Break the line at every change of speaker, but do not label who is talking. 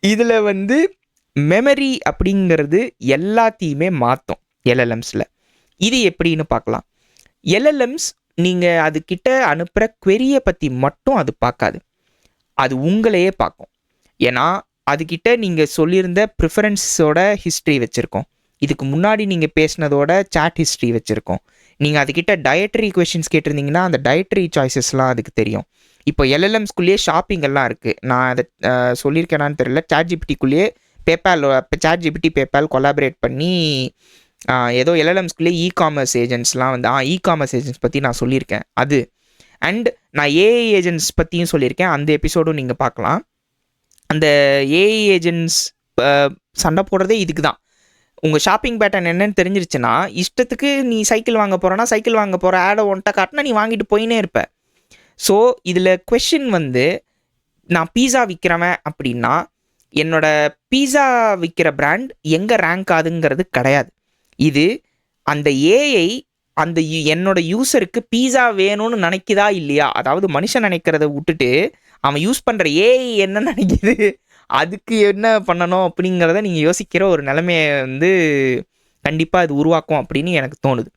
இதில் வந்து மெமரி அப்படிங்கிறது எல்லாத்தையுமே மாற்றும் எல்எல்எம்ஸில். இது எப்படின்னு பார்க்கலாம். எல்எல்எம்ஸ் நீங்கள் அதுக்கிட்ட அனுப்புகிற queryயை பற்றி மட்டும் அது பார்க்காது, அது உங்களையே பார்க்கும். ஏன்னா அதுக்கிட்ட நீங்கள் சொல்லியிருந்த ப்ரிஃபரன்ஸோட ஹிஸ்ட்ரி வச்சுருக்கோம், இதுக்கு முன்னாடி நீங்கள் பேசினதோட சாட் ஹிஸ்ட்ரி வச்சுருக்கோம். நீங்கள் அதுக்கிட்ட டயட்ரி கொஷின்ஸ் கேட்டிருந்தீங்கன்னா அந்த டயட்ரி சாய்ஸஸ்லாம் அதுக்கு தெரியும். இப்போ எல்எல்எம்ஸ்குள்ளேயே ஷாப்பிங் எல்லாம் இருக்குது. நான் அதை சொல்லியிருக்கேனான்னு தெரியல. சாட்ஜிபிடிக்குள்ளேயே சாட்ஜிபிடி பேபால் கொலாபரேட் பண்ணி ஏதோ எல்எல்எம்ஸ்குள்ளேயே இ-காமர்ஸ் ஏஜென்ட்ஸ்லாம் வந்து இ-காமர்ஸ் ஏஜென்ட்ஸ் பற்றி நான் சொல்லியிருக்கேன். அது அண்ட் நான் ஏஐ ஏஜென்ட்ஸ் பற்றியும் சொல்லியிருக்கேன், அந்த எபிசோடும் நீங்கள் பார்க்கலாம். அந்த ஏஐ ஏஜென்ட்ஸ் சண்டை போடுறதே இதுக்கு தான். உங்கள் ஷாப்பிங் பேட்டர்ன் என்னன்னு தெரிஞ்சிருச்சுன்னா இஷ்டத்துக்கு நீ சைக்கிள் வாங்க போகிறேன்னா சைக்கிள் வாங்க போகிற ஆடை ஒன்ட்ட காட்டினா நீ வாங்கிட்டு போயினே இருப்ப. ஸோ இதில் கொஷின் வந்து நான் பீஸா விற்கிறவன் அப்படின்னா என்னோட பீஸா விற்கிற பிராண்ட் எங்கே ரேங்க் ஆகுதுங்கிறது கிடையாது. இது அந்த ஏஐ அந்த என்னோட யூஸருக்கு பீஸா வேணும்னு நினைக்குதா இல்லையா, அதாவது மனுஷன் நினைக்கிறத விட்டுட்டு அவன் யூஸ் பண்ணுற ஏஐ என்ன நினைக்கிது, அதுக்கு என்ன பண்ணணும் அப்படிங்கிறத நீங்கள் யோசிக்கிற ஒரு நிலைமையை வந்து கண்டிப்பாக இது உருவாக்கும் அப்படின்னு எனக்கு தோணுது.